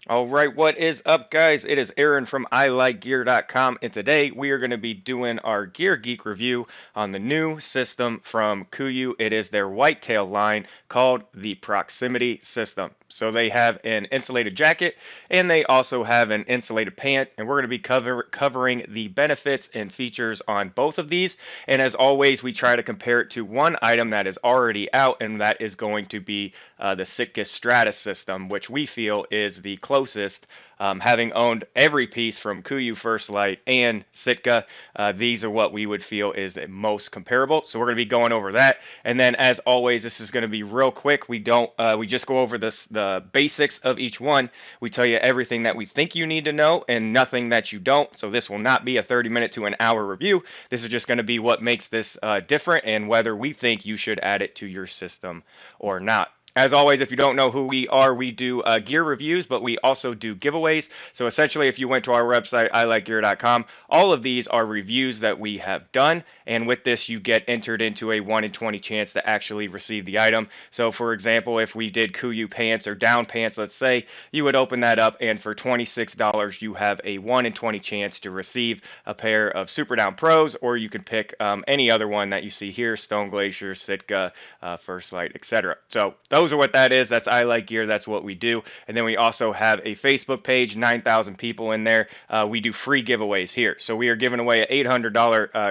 All right, what is up, guys? It is Aaron from iLikeGear.com, and today we are going to be doing our Gear Geek review on the new system from KUIU. It is their whitetail line called the Proximity system. So they have an insulated jacket and they also have an insulated pant, and we're going to be covering the benefits and features on both of these. And as always, we try to compare it to one item that is already out, and that is going to be the Sitka Stratus system, which we feel is the closest. Having owned every piece from KUIU First Light and Sitka, these are what we would feel is the most comparable. So we're going to be going over that, and then as always, this is going to be real quick. We just go over the basics of each one. We tell you everything that we think you need to know and nothing that you don't. So this will not be a 30-minute to an hour review. This is just going to be what makes this different and whether we think you should add it to your system or not. As always, if you don't know who we are, we do gear reviews, but we also do giveaways. So essentially, if you went to our website, ilikegear.com, all of these are reviews that we have done. And with this, you get entered into a 1 in 20 chance to actually receive the item. So for example, if we did KUIU pants or down pants, let's say, you would open that up, and for $26, you have a 1 in 20 chance to receive a pair of Super Down Pros, or you could pick any other one that you see here, Stone Glacier, Sitka, First Light, etc. So those are what that is. That's I Like Gear. That's what we do. And then we also have a Facebook page, 9,000 people in there. We do free giveaways here. So we are giving away an $800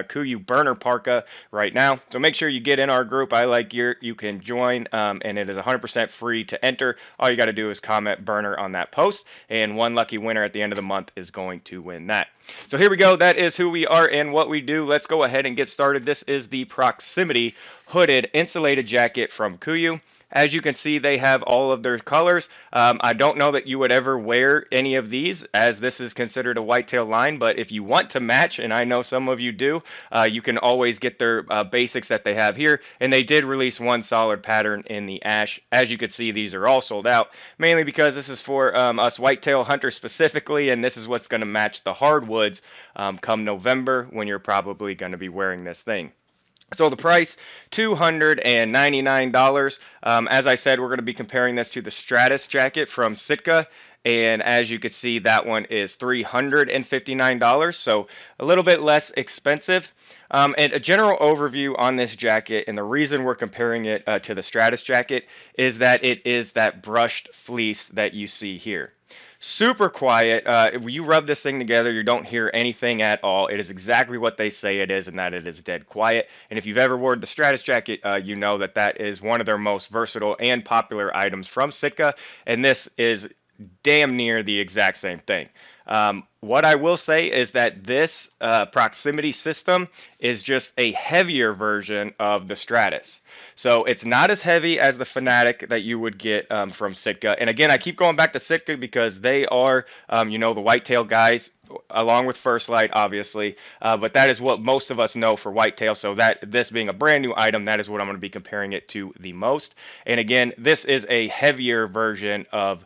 KUIU burner parka right now. So make sure you get in our group, I Like Gear. You can join, and it is 100% free to enter. All you got to do is comment burner on that post, and one lucky winner at the end of the month is going to win that. So here we go. That is who we are and what we do. Let's go ahead and get started. This is the Proximity hooded insulated jacket from KUIU. As you can see, they have all of their colors. I don't know that you would ever wear any of these, as this is considered a whitetail line, but if you want to match, and I know some of you do, you can always get their basics that they have here. And they did release one solid pattern in the ash. As you can see, these are all sold out, mainly because this is for us whitetail hunters specifically, and this is what's going to match the hardwoods come November, when you're probably going to be wearing this thing. So the price, $299. As I said, we're going to be comparing this to the Stratus jacket from Sitka. And as you can see, that one is $359, so a little bit less expensive. And a general overview on this jacket, and the reason we're comparing it to the Stratus jacket, is that it is that brushed fleece that you see here. Super quiet. If you rub this thing together, you don't hear anything at all. It is exactly what they say it is, and that it is dead quiet. And if you've ever worn the Stratus jacket, you know that that is one of their most versatile and popular items from Sitka, and this is damn near the exact same thing. What I will say is that this proximity system is just a heavier version of the Stratus. So it's not as heavy as the Fanatic that you would get from Sitka. And again, I keep going back to Sitka because they are, the whitetail guys, along with First Light, obviously. But that is what most of us know for whitetail. So that this being a brand new item, that is what I'm going to be comparing it to the most. And again, this is a heavier version of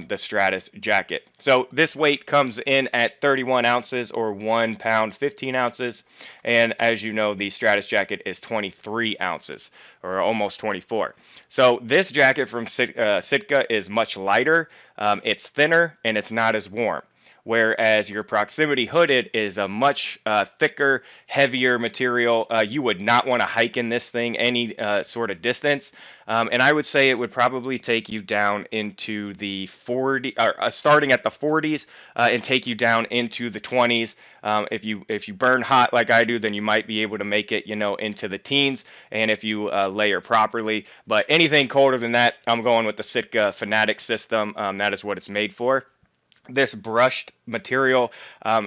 the Stratus jacket. So this weight comes in at 31 ounces, or 1 pound 15 ounces. And as you know, the Stratus jacket is 23 ounces, or almost 24. So this jacket from Sitka is much lighter, it's thinner, and it's not as warm. Whereas your Proximity hooded is a much thicker, heavier material. You would not want to hike in this thing any sort of distance. And I would say it would probably take you down into the 40, or starting at the 40s, and take you down into the 20s. If you burn hot like I do, then you might be able to make it, into the teens. And if you layer properly, but anything colder than that, I'm going with the Sitka Fanatic system. That is what it's made for. This brushed material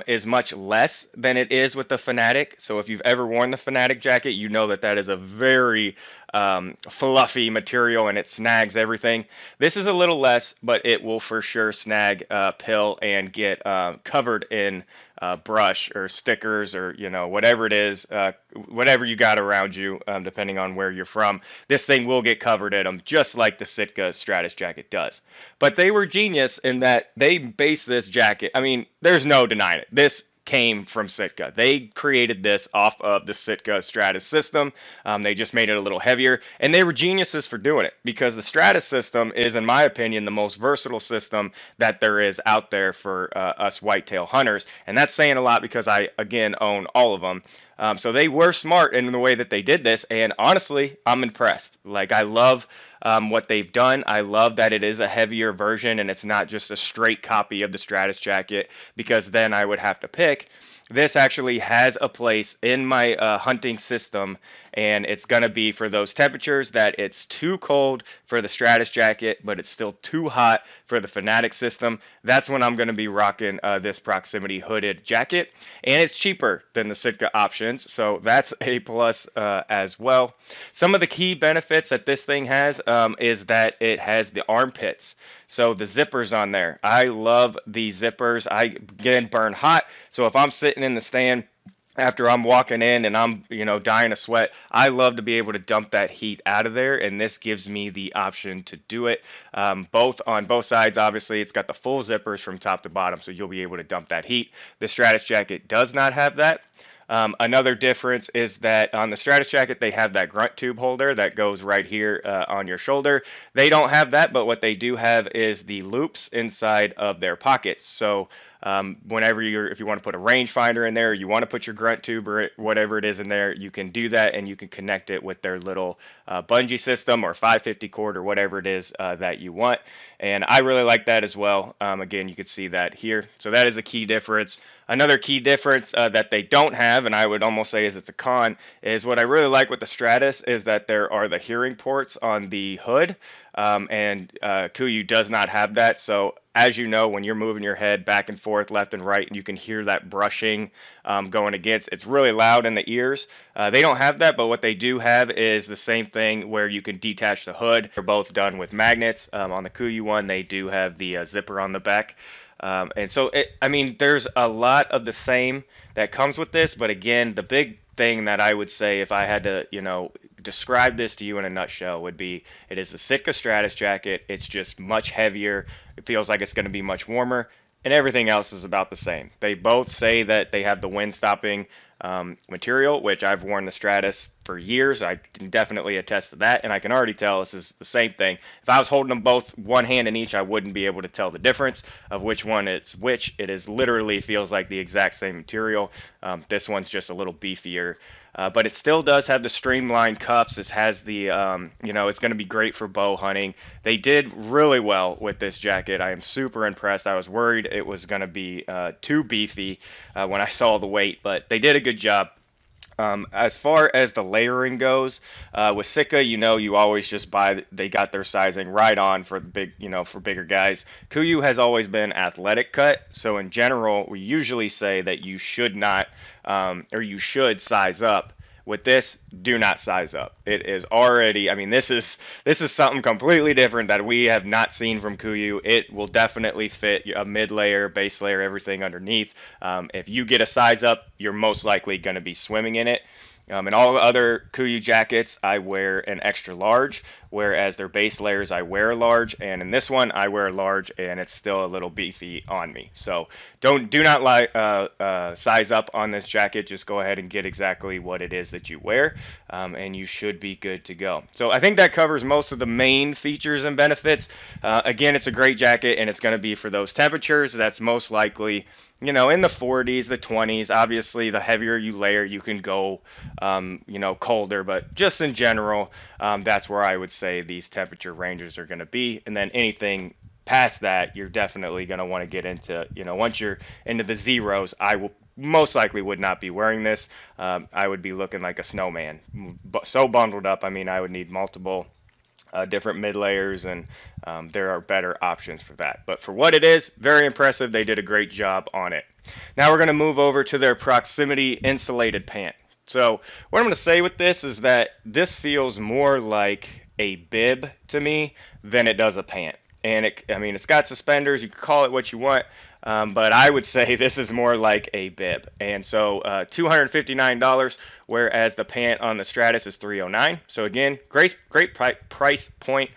is much less than it is with the Fanatic. So if you've ever worn the Fanatic jacket, you know that that is a very fluffy material, and it snags everything. This is a little less, but it will for sure snag pill and get covered in brush or stickers, or whatever it is, whatever you got around you, depending on where you're from. This thing will get covered in them, just like the Sitka Stratus jacket does. But they were genius in that they based this jacket. I mean, there's no denying it. This came from Sitka. They created this off of the Sitka Stratus system. They just made it a little heavier, and they were geniuses for doing it because the Stratus system is, in my opinion, the most versatile system that there is out there for us whitetail hunters, and that's saying a lot because I, again, own all of them. So they were smart in the way that they did this, and honestly, I'm impressed. Like, I love what they've done. I love that it is a heavier version and it's not just a straight copy of the Stratus jacket, because then I would have to pick. This actually has a place in my hunting system, and it's going to be for those temperatures that it's too cold for the Stratus jacket, but it's still too hot for the Fanatic system. That's when I'm going to be rocking this Proximity hooded jacket, and it's cheaper than the Sitka options, so that's a plus as well. Some of the key benefits that this thing has is that it has the armpits. So the zippers on there, I love the zippers. I, again, burn hot, so if I'm sitting in the stand after I'm walking in and I'm, dying of sweat, I love to be able to dump that heat out of there, and this gives me the option to do it. Both on both sides, obviously, it's got the full zippers from top to bottom, so you'll be able to dump that heat. The Stratus jacket does not have that. Another difference is that on the Stratus jacket, they have that grunt tube holder that goes right here on your shoulder. They don't have that, but what they do have is the loops inside of their pockets. So whenever if you want to put a rangefinder in there, or you want to put your grunt tube or whatever it is in there, you can do that, and you can connect it with their little bungee system or 550 cord or whatever it is that you want. And I really like that as well. Again, you can see that here. So that is a key difference. Another key difference that they don't have, and I would almost say is it's a con, is what I really like with the Stratus is that there are the hearing ports on the hood, and KUIU does not have that. So as you know, when you're moving your head back and forth, left and right, and you can hear that brushing going against, it's really loud in the ears. They don't have that, but what they do have is the same thing where you can detach the hood. They're both done with magnets. On the KUIU one, they do have the zipper on the back. And so, there's a lot of the same that comes with this, but again, the big thing that I would say if I had to, describe this to you in a nutshell would be it is the Sitka Stratus jacket. It's just much heavier. It feels like it's going to be much warmer, and everything else is about the same. They both say that they have the wind stopping material, which I've worn the Stratus for years. I can definitely attest to that, and I can already tell this is the same thing. If I was holding them both one hand in each, I wouldn't be able to tell the difference of which one it's which. It is literally feels like the exact same material. This one's just a little beefier. But it still does have the streamlined cuffs. It has the, it's going to be great for bow hunting. They did really well with this jacket. I am super impressed. I was worried it was going to be too beefy when I saw the weight, but they did a good job. As far as the layering goes, with Sitka, you always just buy, they got their sizing right on for the big, for bigger guys. KUIU has always been athletic cut, so in general, we usually say that you should not, or you should size up. With this, do not size up. It is already, this is something completely different that we have not seen from KUIU. It will definitely fit a mid layer, base layer, everything underneath. If you get a size up, you're most likely going to be swimming in it. In all the other KUIU jackets, I wear an extra large, whereas their base layers I wear a large, and in this one I wear a large, and it's still a little beefy on me. So do not size up on this jacket. Just go ahead and get exactly what it is that you wear, and you should be good to go. So I think that covers most of the main features and benefits. Again, it's a great jacket, and it's going to be for those temperatures. That's most likely in the 40s, the 20s. Obviously, the heavier you layer, you can go, colder. But just in general, that's where I would say these temperature ranges are going to be. And then anything past that, you're definitely going to want to get into, once you're into the zeros, I will most likely would not be wearing this. I would be looking like a snowman. So bundled up, I would need multiple different mid layers, and there are better options for that. But for what it is, very impressive. They did a great job on it. Now we're going to move over to their Proximity insulated pant. So what I'm going to say with this is that this feels more like a bib to me than it does a pant. And it's got suspenders. You can call it what you want. But I would say this is more like a bib. And so $259, whereas the pant on the Stratus is $309. So again, great price point,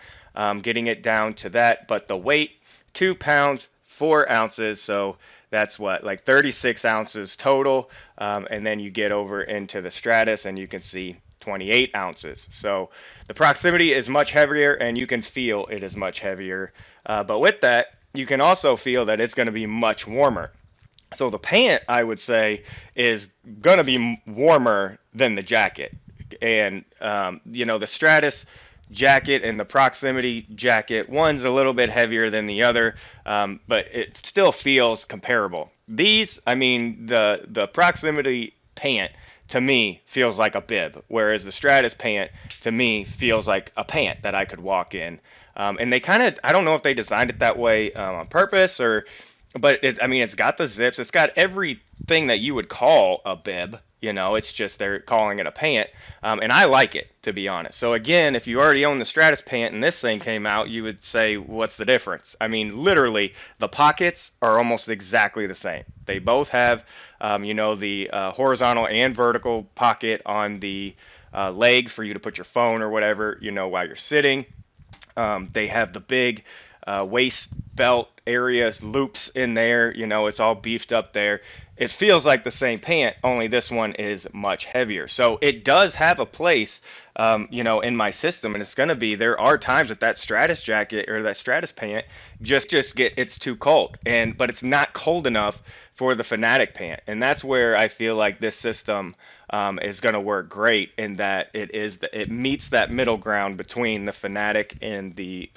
getting it down to that. But the weight, 2 pounds, 4 ounces. So That's what, like 36 ounces total. And then you get over into the Stratus and you can see 28 ounces. So the Proximity is much heavier and you can feel it is much heavier. But with that, you can also feel that it's going to be much warmer. So the Pant, I would say, is going to be warmer than the jacket. And, the Stratus jacket and the Proximity jacket, one's a little bit heavier than the other, but it still feels comparable. These, I mean, the Proximity Pant to me feels like a bib, whereas the Stratus Pant to me feels like a pant that I could walk in. And they kind of, I don't know if they designed it that way on purpose or, but I mean, it's got the zips, it's got everything that you would call a bib. It's just they're calling it a pant, and I like it, to be honest. So again, if you already own the Stratus Pant and this thing came out, you would say, what's the difference? I mean, literally, the pockets are almost exactly the same. They both have, the horizontal and vertical pocket on the leg for you to put your phone or whatever, while you're sitting. They have the big waist belt areas, loops in there. It's all beefed up there. It feels like the same pant, only this one is much heavier. So it does have a place, in my system, and it's going to be. There are times that Stratus jacket or that Stratus pant it's too cold, but it's not cold enough for the Fanatic pant, and that's where I feel like this system is going to work great in that it meets that middle ground between the Fanatic and the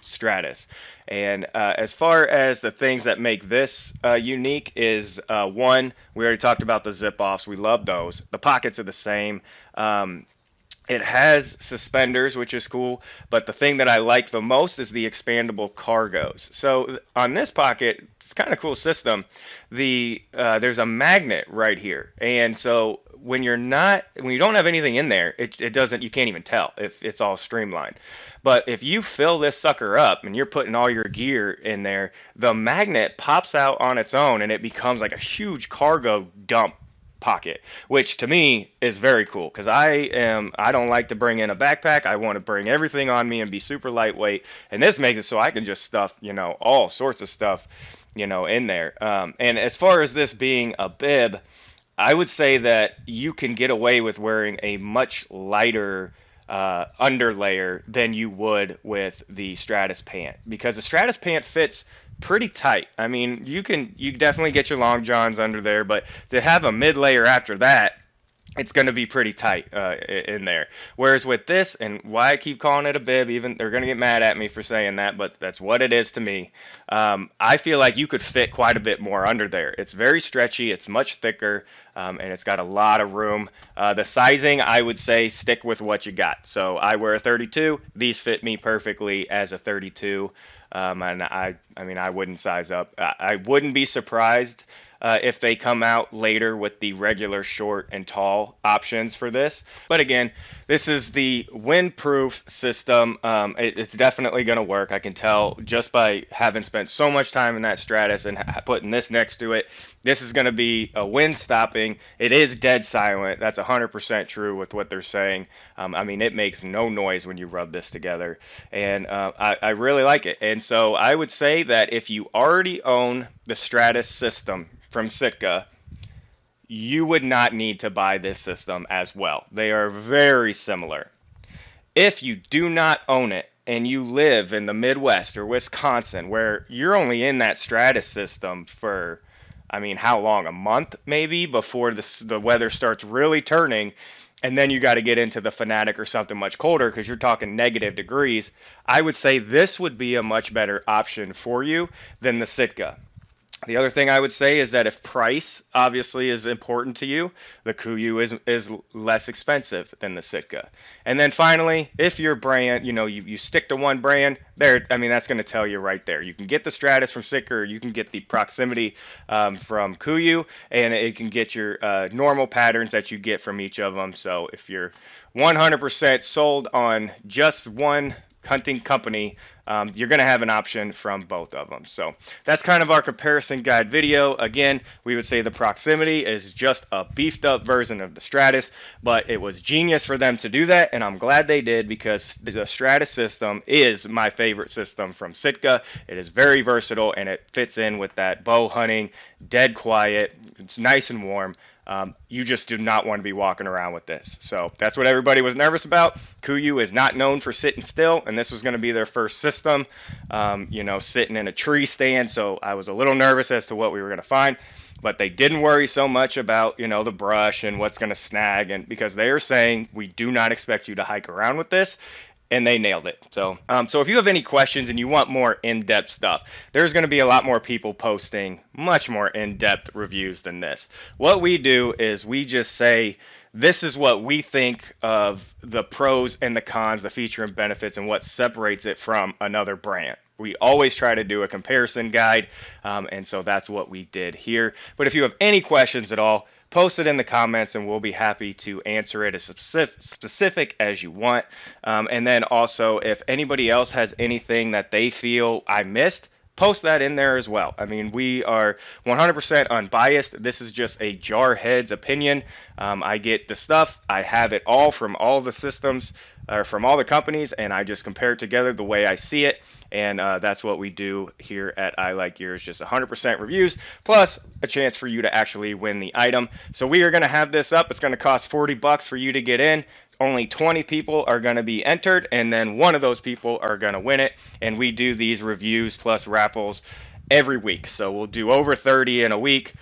Stratus. And as far as the things that make this unique is one, we already talked about the zip offs. We love those. The pockets are the same. It has suspenders, which is cool, but the thing that I like the most is the expandable cargos. So on this pocket, it's kind of cool system. There's a magnet right here, and so when you don't have anything in there, it doesn't. You can't even tell if it's all streamlined. But if you fill this sucker up and you're putting all your gear in there, the magnet pops out on its own, and it becomes like a huge cargo dump pocket, which to me is very cool because I don't like to bring in a backpack. I want to bring everything on me and be super lightweight, and this makes it so I can just stuff all sorts of stuff in there. And as far as this being a bib, I would say that you can get away with wearing a much lighter underlayer than you would with the Stratus Pant because the Stratus Pant fits pretty tight. I mean, you definitely get your long johns under there, but to have a mid layer after that, it's going to be pretty tight in there. Whereas with this, and why I keep calling it a bib, even they're going to get mad at me for saying that, but that's what it is to me. I feel like you could fit quite a bit more under there. It's very stretchy, it's much thicker, and it's got a lot of room. The sizing, I would say, stick with what you got. So I wear a 32. These fit me perfectly as a 32. And I mean, I wouldn't size up. I wouldn't be surprised if they come out later with the regular short and tall options for this. But again, this is the windproof system. It's definitely going to work. I can tell just by having spent so much time in that Stratus and putting this next to it. This is going to be a wind stopping. It is dead silent. That's 100% true with what they're saying. I mean, it makes no noise when you rub this together. And I really like it. And so I would say that if you already own the Stratus system from Sitka, you would not need to buy this system as well. They are very similar. If you do not own it and you live in the Midwest or Wisconsin, where you're only in that Stratus system for, I mean, how long? A month maybe before the weather starts really turning, and then you got to get into the Fanatic or something much colder because you're talking negative degrees. I would say this would be a much better option for you than the Sitka. The other thing I would say is that if price obviously is important to you, the KUIU is less expensive than the Sitka. And then finally, if your brand, you stick to one brand, I mean, that's going to tell you right there. You can get the Stratus from Sitka, or you can get the Proximity from KUIU, and it can get your normal patterns that you get from each of them. So if you're 100% sold on just one hunting company, you're going to have an option from both of them. So that's kind of our comparison guide video. Again, we would say the Proximity is just a beefed up version of the Stratus, but it was genius for them to do that, and I'm glad they did, because the Stratus system is my favorite system from Sitka. It is very versatile, and it fits in with that bow hunting, dead quiet. It's nice and warm. You just do not want to be walking around with this. So that's what everybody was nervous about. KUIU is not known for sitting still, and this was going to be their first system, sitting in a tree stand. So I was a little nervous as to what we were going to find, but they didn't worry so much about, the brush and what's going to snag, and because they are saying we do not expect you to hike around with this. And they nailed it. So if you have any questions and you want more in-depth stuff, there's going to be a lot more people posting much more in-depth reviews than this. What we do is we just say, this is what we think of the pros and the cons, the feature and benefits, and what separates it from another brand. We always try to do a comparison guide, and so that's what we did here. But if you have any questions at all, post it in the comments and we'll be happy to answer it as specific as you want. And then also, if anybody else has anything that they feel I missed, post that in there as well. I mean, we are 100% unbiased. This is just a Jarhead's opinion. I get the stuff. I have it all from all the systems, or from all the companies, and I just compare it together the way I see it. And that's what we do here at I Like Gear, is just 100% reviews, plus a chance for you to actually win the item. So we are going to have this up. It's going to cost $40 for you to get in. Only 20 people are going to be entered, and then one of those people are going to win it. And we do these reviews plus raffles every week. So we'll do over 30 in a week.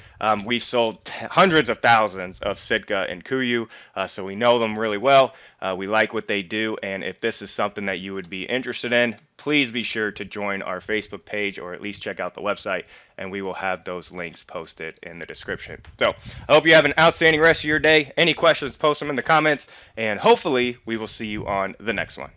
We've sold hundreds of thousands of Sitka and KUIU, so we know them really well. We like what they do, and if this is something that you would be interested in, please be sure to join our Facebook page, or at least check out the website, and we will have those links posted in the description. So I hope you have an outstanding rest of your day. Any questions, post them in the comments, and hopefully we will see you on the next one.